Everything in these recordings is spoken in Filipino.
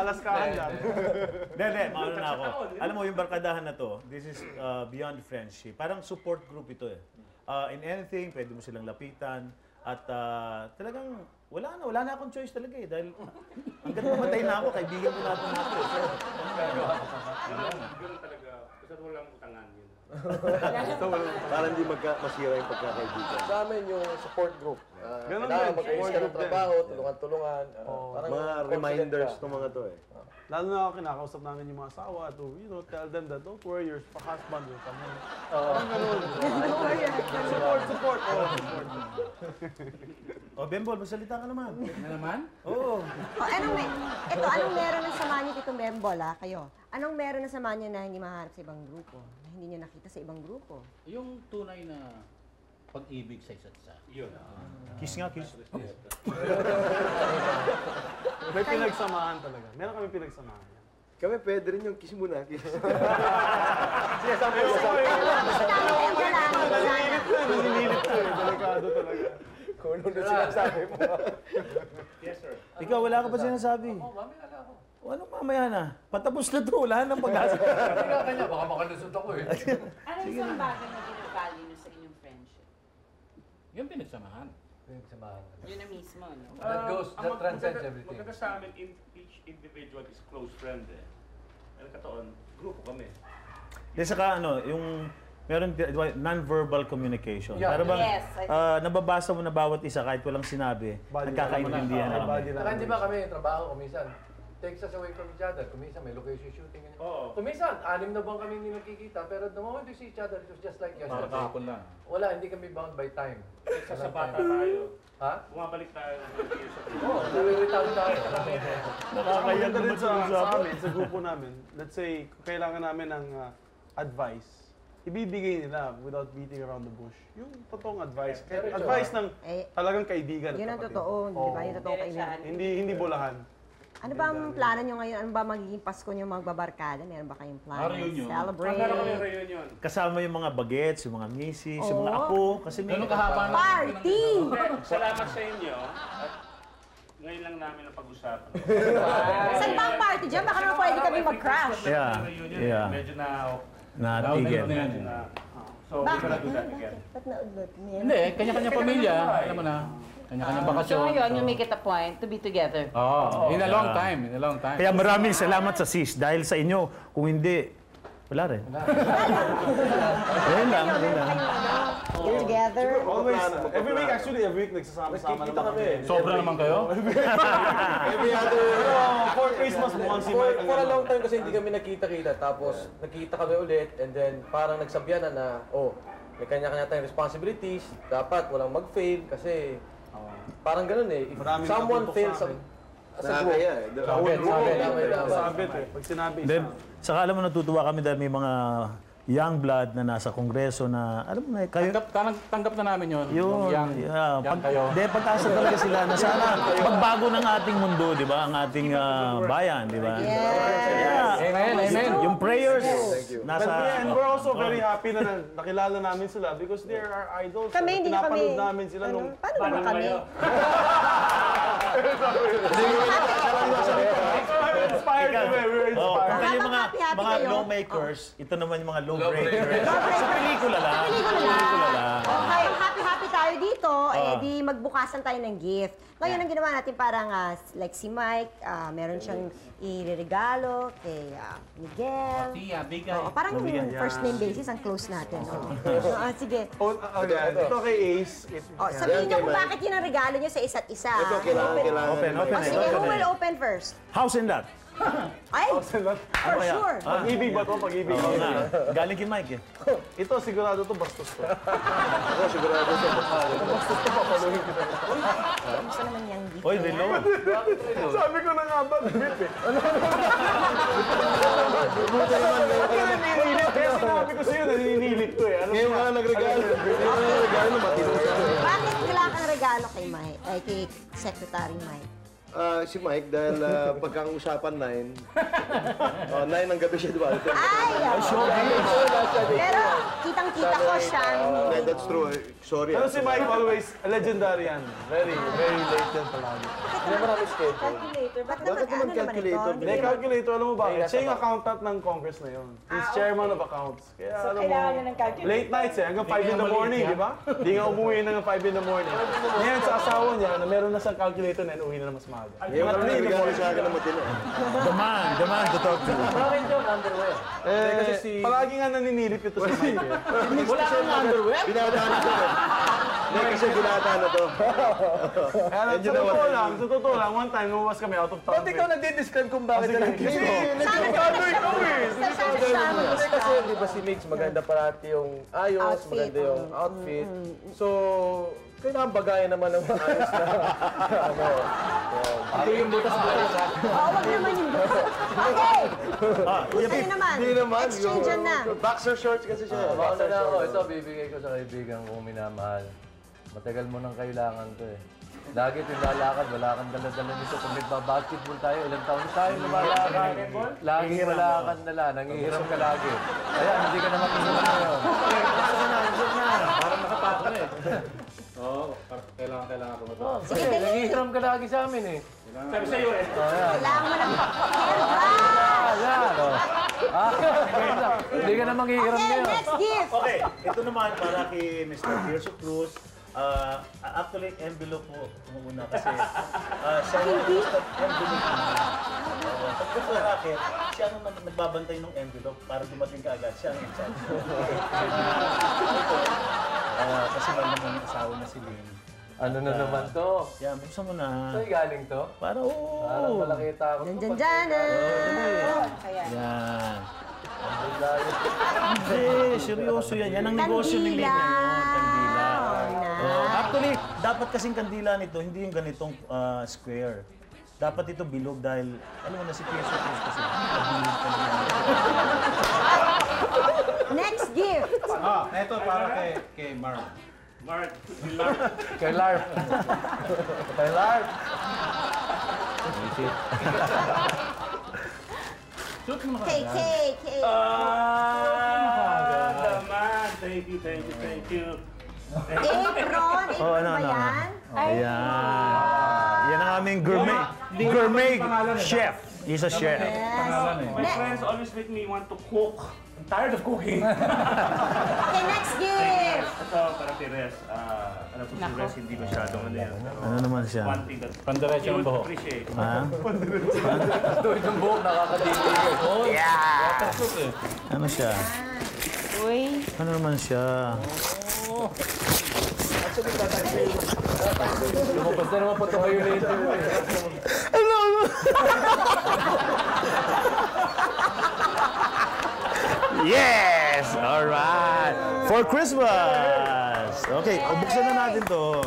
alaskahan lang. Hindi, maano na ako. Alam mo, yung barkadahan na to, this is beyond friendship. Parang support group ito eh. In anything, pwede mo silang lapitan. At talagang, wala na akong choice talaga eh. Dahil hanggang mamatay na ako, kaibigan ko natin natin. Ganun talaga. Basta walang utangan yun. Para hindi masira yung pagkakaibigan. Sa amin yung support group. Ganun Kailangan din. mag-ayos ka ng trabaho, tulungan-tulungan. Mga reminders ng mga to eh. Lalo na ako kinakausap namin yung mga asawa to, tell them that don't worry, your husband will come home. Support. Bembol, magsalita ka naman. Na naman? Oo. Anong meron ng sama niyo dito, Bembol, kayo? Anong meron ng sama niyo na hindi mahanap sa ibang grupo? Na hindi niyo nakita sa ibang grupo? Yung tunay na pag-ibig sa isa't isa. Yun. Kiss nga, kiss. May pinagsamahan talaga. Meron kami pinagsamahan. Kami pwede rin yung kiss muna. Kiss. Naninilit ko eh. Delikado talaga. Kung ano na sinasabi mo. Yes, sir. Ikaw, wala ka pa sinasabi. Oo, mamaya na ako. Anong mamaya na? Patapos na to, wala nang pag-asa. Hindi nga kanya, baka makalusot ako eh. Ano yung isang bagay na ginagvalue nyo sa inyong friendship? Yung pinagsamahan. Yun na mismo, no? That transcends everything. Maganda sa amin, each individual is close friend eh. Ano kataon, grupo kami. Di saka yung meron non-verbal communication. Yeah. Para bang Yes, nababasa mo na bawat isa kahit walang sinabi, nagkakaintindihan na kami. Saka hindi ba kami trabaho kuminsan? Takes us away from each other. Kuminsan may location shooting. Oo. Kuminsan, 6 na buwan kami hindi nakikita. Pero the moment we see each other, it was just like yesterday. Kahapon lang. Wala, hindi kami bound by time. Sa bata tayo. Ha? Bumabalik tayo ng years ago. Oo, nalilitaw tayo. Maganda rin sa amin, sa grupo namin. Let's say, kung kailangan namin ng advice, ibibigay nila without beating around the bush. Yung totoong advice. Advice ng talagang kaibigan. Yun ang totoo, di ba? Yung totoong kaibigan. Hindi bolahan. Ano ba ang plano nyo ngayon? Ano ba magiging Pasko nyo magbabarkada? Meron ba kayong plano? Reunion. Celebrate? Meron kami reunion. Kasama yung mga bagets, yung mga misis, yung mga apo. Kasi may Ganun kahaba na. Party! Salamat sa inyo. At ngayon lang namin ang pag-usapan. Saan ba ang party dyan? Baka naman pwede kami mag-crash. Yeah. Medyo natigil. So, we're gonna do that again. Ba't naudlot niya? Hindi, kanya-kanya pamilya. Alam mo na. Kanya-kanya bakasyon. So ngayon, you make it a point to be together. In a long time. Kaya maraming salamat sa sis. Dahil sa inyo, kung hindi, wala rin. Ayun lang. You're together. Always, every week nagsasama-sama naman kami. Sobra naman kayo? Every other... For Christmas, once For a long time kasi hindi kami nakita-kita. Tapos, nakita kami ulit and then parang nagsabihan na, may kanya-kanya tayong responsibilities. Dapat walang mag-fail kasi parang ganun eh. If someone fails as a group, Sabit eh. Pag sinabi isa. Then, saka alam mo, natutuwa kami dahil may mga young blood na nasa kongreso na, alam mo na, kayo... Tanggap na namin yun. Yun, Young kayo. pag-asa talaga sila na sana magbago ng ating mundo, di ba? Ang ating bayan, di ba? Yes. Amen. Yung prayers, nasa... And we're also very happy na nakilala namin sila because they are our idols. Kami, hindi kami. Pinapanood namin sila nung... Paano naman kami? Inspired kami. We were inspired. Kung kayo mga Happy kayo. lawmakers, ito naman yung mga lawbreakers. Sa pelikula lang. Okay, happy tayo dito. Di magbukasan tayo ng gift. Ngayon, ang ginawa natin parang like si Mike, meron siyang iririgalo kay Miguel. Tiya, bigay. Parang first name basis ang close natin. Sige. Ito kay Ace. Sabihin niyo kung bakit yun ang regalo niyo sa isa't isa. Ito, kailangan. Open. Sige, who will open first? House and lot. Ay, for sure. Pag-ibig ba ito? Pag-ibig. Oo nga. Galing kay Mike eh. Ito, sigurado ito bastos to. Ako, sigurado siya. Bastos to, papaluhin kita. Gusto naman niyang gift. Oy, reload. Sabi ko na nga ba, bit eh. Kaya sinabi ko sa'yo, naninilit to eh. Ngayon nga nagregalo. Ngayon nga nagregalo, matino siya. Bakit kailangan kang regalo kay Mike? Ay, kay Secretary Mike? Si Mike, dahil pagka ang usapan 9 ng gabi siya, di ba? Ay! Pero, kitang-kita ko siyang... Yeah, that's true. Sorry. Pero si Mike always, legendary yan. Very late yan palagi. Hindi naman namin schedule. Calculator. Ba't Bakit naman calculator? Hindi, calculator, alam mo ba? May nasa Siya yung pa. accountant ng Congress na yun. He's chairman of accounts. Kaya So, alam mo, kailangan niya ng calculator. late nights hanggang 5 in the morning, di ba? Hindi nga umuwi na ng 5 in the morning. Ngayon sa asawa niya, na meron na siyang calculator na uwi na na mas maaga. Ngayon ka na regalo sa akin ng matino. The man to talk to. Bakit yung underwear? kasi si- Palagi nga naninilip ito si Mike. Wala kang underwear? Binadaan ko. Hindi kasi binadaan na to. Kaya sa totoo lang, one time, lumabas kami out of town. Ba't ikaw nagdi-describe kung bakit na Kasi, Sana siya kasi di ba si Mix maganda parati yung ayos, Outfit, maganda yung outfit. So, kailangan bagayan naman ng maayos na ano. Ito yung butas-butas ha. Oo, wag naman yung Okay! Sa'yo naman. Hindi naman. Exchange yan na. Boxer shorts kasi siya. Bakit na ako, ito bibigay ko sa kaibigan kong minamahal. Matagal mo nang kailangan to eh. Lagi ito yung lalakad, wala kang dala-dala nito. Kung nagbabasketball tayo, ilang taon na tayo lumalakad. Laging malakad na lang, nangihiram ka lagi. Kaya hindi ka na makihiram ngayon. Parang nakatapo na eh. Oo, kailangan ko ito. Kasi nangihiram ka lagi sa amin eh. Sabi sa'yo eh. Kailangan mo ng Yan, oh. Hindi ka na manghihiram Okay, ngayon. next gift! Okay, ito naman para kay Mr. Tirso Cruz. Actually, envelope mo muna kasi siya yung envelope mo. Pagka sa racket, siya ang nagbabantay ng envelope para dumating ka agad. Siya ang in-charge. Kasi may naman yung asawa na si Lynn. Ano na naman to? Yan, buksan mo na. Sa'yo galing to? Para oo. Parang malakita ako. Dyan, dyan, dyan! Yan. Hindi, seryoso yan. Yan ang negosyo ni Lynn Kandila! ngayon. Kandila. Oh, Actually, dapat kasing kandila nito, hindi yung ganitong square. Dapat ito bilog dahil, alam mo na si Tirso Cruz kasi. Bilog ka naman. Next gift! Ito para kay Mark. Mark, Kay Larp. Kay Larp. Cake. naman. Thank you. Apron? Apron ba yan? Ayan. Yan ang aming gourmet chef. He's a chef. My friends always make me want to cook. I'm tired of cooking. Okay, next gift! Ito, para kay Res. Alam ko si Res hindi masyadong ano yan. Ano naman siya? One thing that Pandiretso you ng would buhok. appreciate. Ha? Ito yung buhok nakakadili. Ano siya? Uy. Ano naman siya? Lumabas na naman po ito kayo later. Yes! Alright! For Christmas! Okay, buksan na natin to.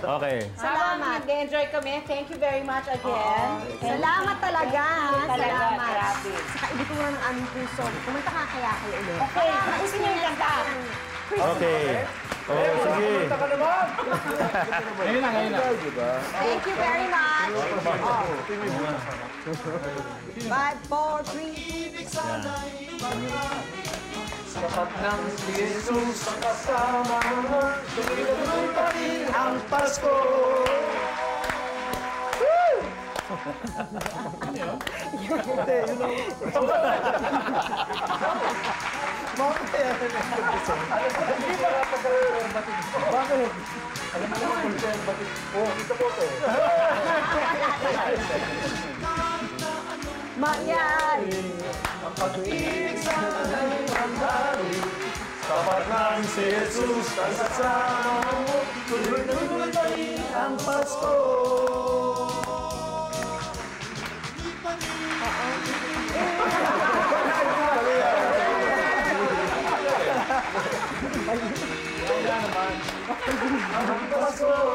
Okay. Salamat. Nag-enjoy kami. Thank you very much again. Salamat talaga, ha? Talaga, Salamat. grabe. Sa kaibuturan ng aming puso. Kumanta ka kaya kayo ulit. Okay, gusto niyo yung kanta? Okay. Oh, sige. Ngayon na. Thank you very much. 5, 4, 3, Sapat ng Jesus ang kasama mo. Tuloy pa rin ang Pasko. Mayan! Sapat ng si Jesus ang kasama mo. Tuloy-tuloy pa rin ang Pasko. Pasko.